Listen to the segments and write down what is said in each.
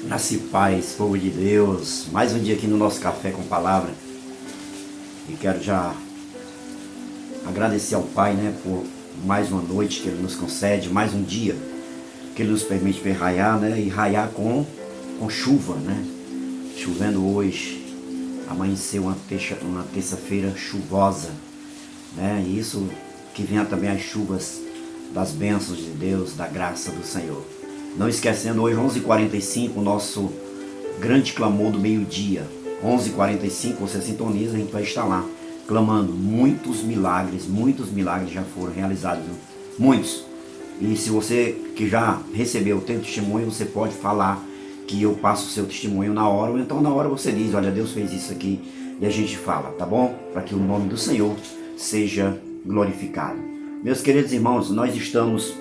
Graça e paz, povo de Deus. Mais um dia aqui no nosso Café com Palavra. E quero já agradecer ao Pai, por mais uma noite que Ele nos concede, mais um dia que Ele nos permite ver raiar, e raiar com chuva, Chovendo hoje, amanheceu uma terça-feira chuvosa, E isso que venha também as chuvas das bênçãos de Deus, da graça do Senhor. Não esquecendo, hoje 11h45, o nosso grande clamor do meio-dia. 11h45, você sintoniza, a gente vai estar lá clamando. Muitos milagres já foram realizados, viu? Muitos. E se você que já recebeu o teu testemunho, você pode falar que eu passo o seu testemunho na hora, ou então na hora você diz, olha, Deus fez isso aqui, e a gente fala, tá bom? Para que o nome do Senhor seja glorificado. Meus queridos irmãos, nós estamos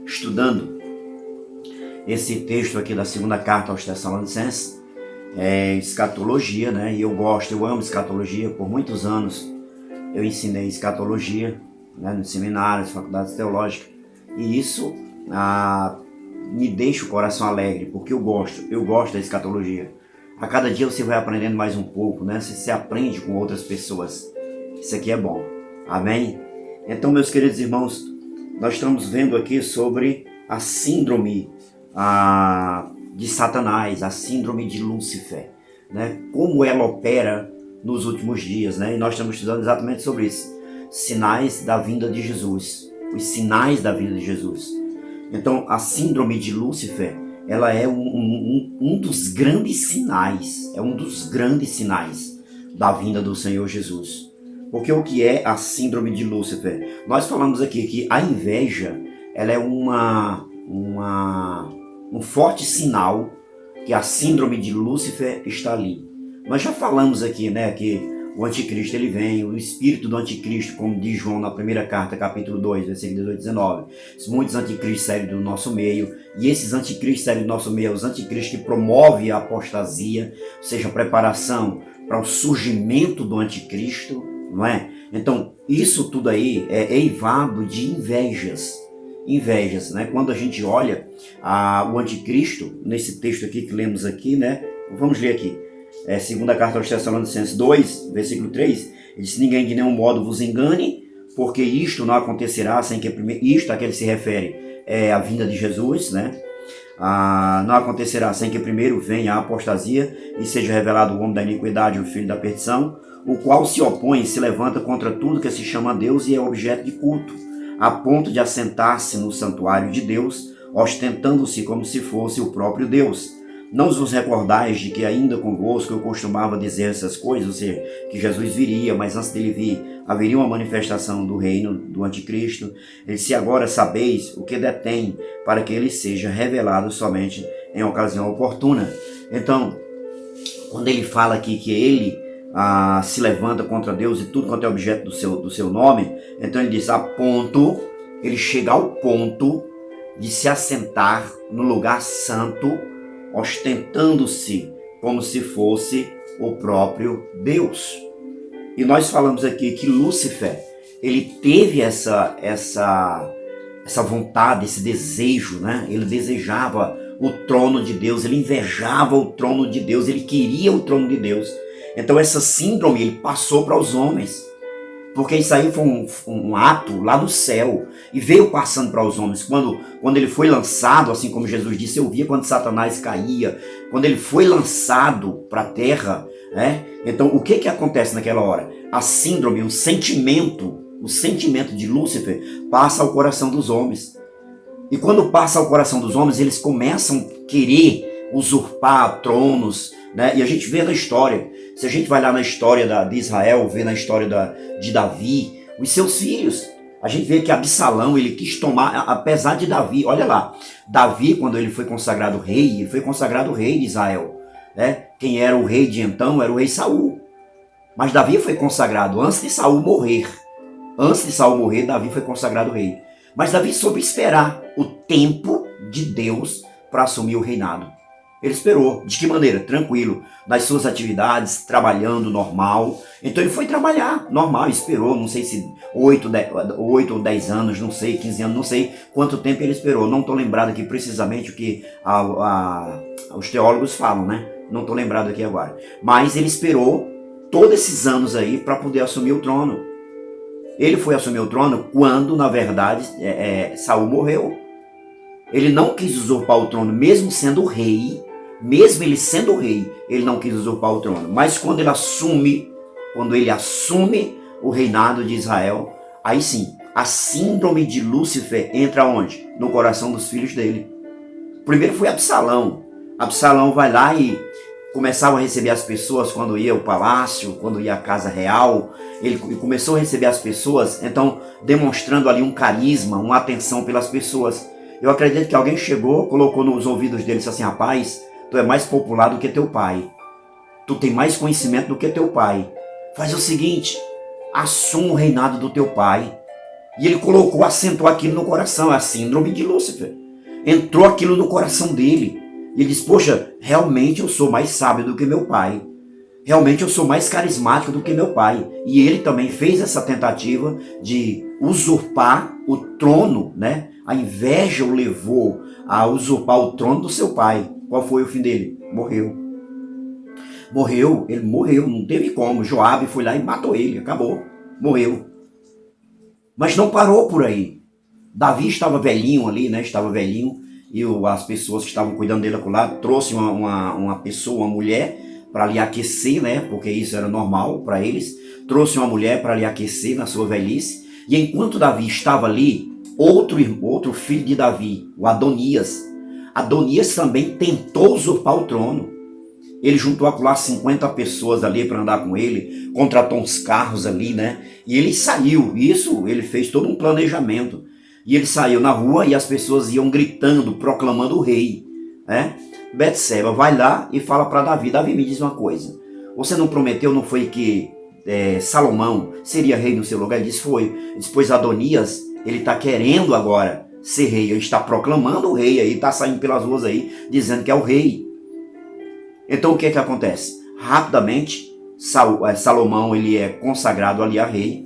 estudando esse texto aqui da segunda carta aos Tessalonicenses, escatologia, e eu amo escatologia. Por muitos anos eu ensinei escatologia, nos seminários, faculdades teológicas, e isso me deixa o coração alegre, porque eu gosto da escatologia. A cada dia você vai aprendendo mais um pouco, você aprende com outras pessoas. Isso aqui é bom, amém? Então, meus queridos irmãos, nós estamos vendo aqui sobre a síndrome de Satanás, a síndrome de Lúcifer, como ela opera nos últimos dias, e nós estamos estudando exatamente sobre isso, sinais da vinda de Jesus, os sinais da vinda de Jesus. Então, a síndrome de Lúcifer, ela é um dos grandes sinais, da vinda do Senhor Jesus. Porque o que é a síndrome de Lúcifer? Nós falamos aqui que a inveja, ela é um forte sinal que a síndrome de Lúcifer está ali. Nós já falamos aqui, que o anticristo ele vem, o espírito do anticristo, como diz João na primeira carta, capítulo 2, versículo 18 e 19. Muitos anticristos saem do nosso meio, e esses anticristos saem do nosso meio, os anticristos que promovem a apostasia, ou seja, a preparação para o surgimento do anticristo, não é? Então, isso tudo aí é eivado de invejas, quando a gente olha o anticristo, nesse texto aqui que lemos aqui, vamos ler aqui, segunda carta aos Tessalonicenses 2, versículo 3, ele diz, ninguém de nenhum modo vos engane, porque isto não acontecerá sem que primeiro, isto a que ele se refere é a vinda de Jesus, não acontecerá sem que primeiro venha a apostasia e seja revelado o homem da iniquidade, o filho da perdição, o qual se opõe e se levanta contra tudo que se chama Deus e é objeto de culto, a ponto de assentar-se no santuário de Deus, ostentando-se como se fosse o próprio Deus. Não vos recordais de que ainda convosco eu costumava dizer essas coisas, ou seja, que Jesus viria, mas antes dele vir, haveria uma manifestação do reino do anticristo. Ele disse, agora sabeis o que detém, para que ele seja revelado somente em ocasião oportuna. Então, quando ele fala aqui que ele se levanta contra Deus e tudo quanto é objeto do seu nome, então ele diz, ele chega ao ponto de se assentar no lugar santo, ostentando-se como se fosse o próprio Deus. E nós falamos aqui que Lúcifer, ele teve essa vontade, esse desejo, Ele desejava o trono de Deus, ele invejava o trono de Deus, ele queria o trono de Deus. Então essa síndrome ele passou para os homens, porque isso aí foi um ato lá do céu e veio passando para os homens. Quando ele foi lançado, assim como Jesus disse, eu via quando Satanás caía, quando ele foi lançado para a terra, Então o que acontece naquela hora? A síndrome, o sentimento de Lúcifer passa ao coração dos homens. E quando passa ao coração dos homens, eles começam a querer usurpar tronos, E a gente vê na história, se a gente vai lá na história de Israel, vê na história de Davi, os seus filhos, a gente vê que Absalão, ele quis tomar, apesar de Davi, olha lá, Davi, quando ele foi consagrado rei, ele foi consagrado rei de Israel, Quem era o rei de então era o rei Saul, mas Davi foi consagrado antes de Saul morrer. Davi foi consagrado rei. Mas Davi soube esperar o tempo de Deus para assumir o reinado. Ele esperou. De que maneira? Tranquilo. Nas suas atividades, trabalhando normal. Então ele foi trabalhar normal, esperou, não sei se 8 ou 10 anos, não sei, 15 anos, não sei quanto tempo ele esperou. Não estou lembrado aqui precisamente o que os teólogos falam, né? Não estou lembrado aqui agora. Mas ele esperou todos esses anos aí para poder assumir o trono. Ele foi assumir o trono quando, na verdade, Saul morreu. Ele não quis usurpar o trono, mesmo sendo rei, mesmo ele sendo rei, ele não quis usurpar o trono. Mas quando ele assume o reinado de Israel, aí sim, a síndrome de Lúcifer entra onde? No coração dos filhos dele. Primeiro foi Absalão. Absalão vai lá e começava a receber as pessoas quando ia ao palácio, quando ia à casa real. Ele começou a receber as pessoas, então demonstrando ali um carisma, uma atenção pelas pessoas. Eu acredito que alguém chegou, colocou nos ouvidos dele e disse assim: rapaz, tu é mais popular do que teu pai. Tu tem mais conhecimento do que teu pai. Faz o seguinte, assuma o reinado do teu pai. E ele colocou, assentou aquilo no coração, a síndrome de Lúcifer. Entrou aquilo no coração dele. E ele disse: poxa, realmente eu sou mais sábio do que meu pai. Realmente eu sou mais carismático do que meu pai. E ele também fez essa tentativa de usurpar o trono, né? A inveja o levou a usurpar o trono do seu pai. Qual foi o fim dele? Morreu. Ele morreu, não teve como. Joabe foi lá e matou ele, acabou, morreu. Mas não parou por aí. Davi estava velhinho ali, né? Estava velhinho, e as pessoas que estavam cuidando dele lá trouxe uma pessoa, uma mulher, para lhe aquecer, né? Porque isso era normal para eles. Trouxe uma mulher para lhe aquecer na sua velhice. E enquanto Davi estava ali, outro filho de Davi, o Adonias também tentou usurpar o trono. Ele juntou a 50 pessoas ali para andar com ele, contratou uns carros ali, né? E ele saiu, ele fez todo um planejamento. E ele saiu na rua e as pessoas iam gritando, proclamando o rei, né? Betseba vai lá e fala para Davi: Davi, me diz uma coisa, você não prometeu, não foi que Salomão seria rei no seu lugar? Ele disse: foi. Depois Adonias, ele está querendo agora ser rei, ele está proclamando o rei aí, está saindo pelas ruas aí, dizendo que é o rei. Então o que acontece? Rapidamente, Salomão ele é consagrado ali a rei.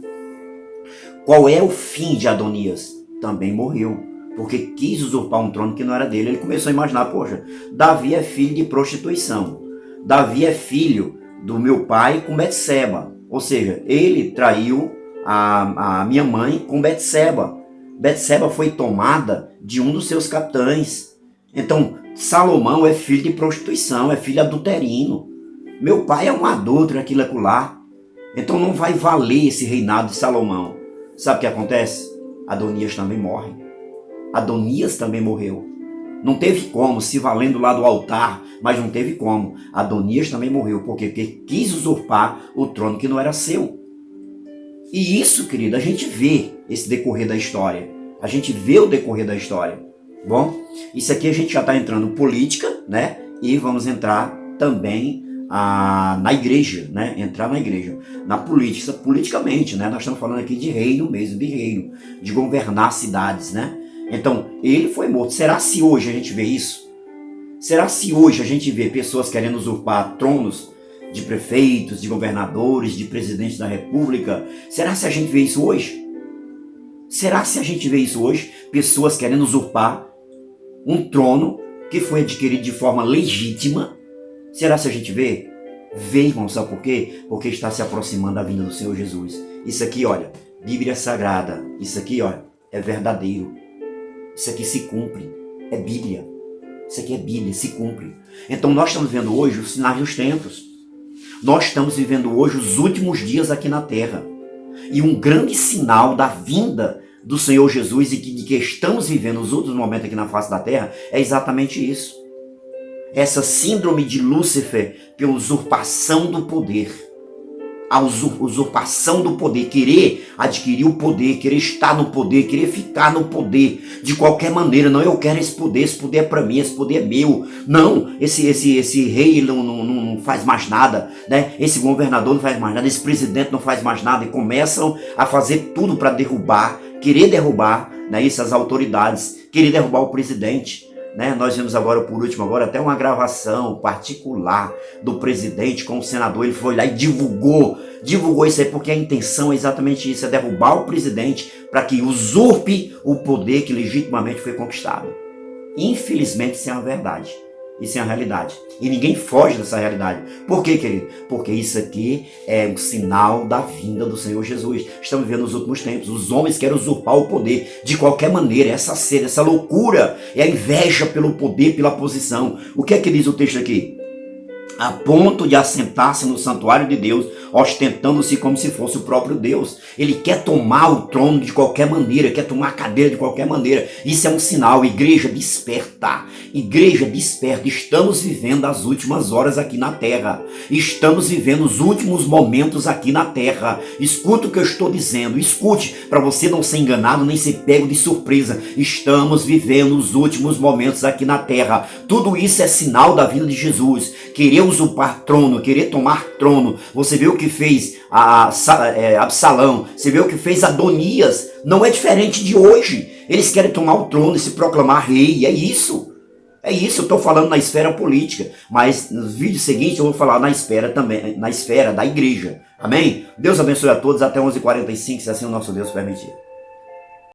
Qual é o fim de Adonias? Também morreu, porque quis usurpar um trono que não era dele. Ele começou a imaginar: poxa, Davi é filho de prostituição, Davi é filho do meu pai com Betseba, ou seja, ele traiu a minha mãe com Betseba. Betseba foi tomada de um dos seus capitães. Então Salomão é filho de prostituição, é filho adulterino. Meu pai é um adúltero, aquilo lá. Então não vai valer esse reinado de Salomão. Sabe o que acontece? Adonias também morre. Adonias também morreu. Não teve como, se valendo lá do altar, mas não teve como. Adonias também morreu, porque quis usurpar o trono que não era seu. E isso, querido, a gente vê esse decorrer da história. A gente vê o decorrer da história. Bom, isso aqui a gente já está entrando em política, né? E vamos entrar também na igreja, né? Entrar na igreja, na política, politicamente, né? Nós estamos falando aqui de reino mesmo, de governar cidades, né? Então, ele foi morto. Será se hoje a gente vê isso? Será se hoje a gente vê pessoas querendo usurpar tronos de prefeitos, de governadores, de presidentes da república? Será se a gente vê isso hoje? Será se a gente vê isso hoje? Pessoas querendo usurpar um trono que foi adquirido de forma legítima. Será se a gente vê? Vê, irmão, sabe por quê? Porque está se aproximando da vinda do Senhor Jesus. Isso aqui, olha, Bíblia Sagrada. Isso aqui, olha, é verdadeiro. Isso aqui se cumpre. É Bíblia. Isso aqui é Bíblia, se cumpre. Então nós estamos vendo hoje os sinais dos tempos. Nós estamos vivendo hoje os últimos dias aqui na Terra. E um grande sinal da vinda do Senhor Jesus e de que estamos vivendo os últimos momentos aqui na face da Terra é exatamente isso. Essa síndrome de Lúcifer pela usurpação do poder. A usurpação do poder, querer adquirir o poder, querer estar no poder, querer ficar no poder de qualquer maneira. Não, eu quero esse poder é para mim, esse poder é meu. Não, esse rei não faz mais nada, né? Esse governador não faz mais nada, esse presidente não faz mais nada, e começam a fazer tudo para derrubar, querer derrubar, né, essas autoridades, querer derrubar o presidente. né? Nós vimos agora, por último, agora até uma gravação particular do presidente com o senador. Ele foi lá e divulgou isso aí, porque a intenção é exatamente isso, é derrubar o presidente para que usurpe o poder que legitimamente foi conquistado. Infelizmente, isso é uma verdade. Isso é uma realidade. E ninguém foge dessa realidade. Por quê, querido? Porque isso aqui é um sinal da vinda do Senhor Jesus. Estamos vivendo nos últimos tempos. Os homens querem usurpar o poder de qualquer maneira. Essa sede, essa loucura, é a inveja pelo poder, pela posição. O que é que diz o texto aqui? A ponto de assentar-se no santuário de Deus, ostentando-se como se fosse o próprio Deus. Ele quer tomar o trono de qualquer maneira, quer tomar a cadeira de qualquer maneira. Isso é um sinal. Igreja, desperta. Igreja, desperta. Estamos vivendo as últimas horas aqui na terra. Estamos vivendo os últimos momentos aqui na terra. Escuta o que eu estou dizendo. Escute, para você não ser enganado nem ser pego de surpresa. Estamos vivendo os últimos momentos aqui na terra. Tudo isso é sinal da vinda de Jesus. Querer usurpar trono, querer tomar trono. Você vê o que fez Absalão, você vê o que fez Adonias. Não é diferente de hoje. Eles querem tomar o trono e se proclamar rei. É isso. É isso, eu estou falando na esfera política. Mas nos vídeos seguintes eu vou falar na esfera também, na esfera da igreja. Amém? Deus abençoe a todos. Até 11h45, se assim o nosso Deus permitir.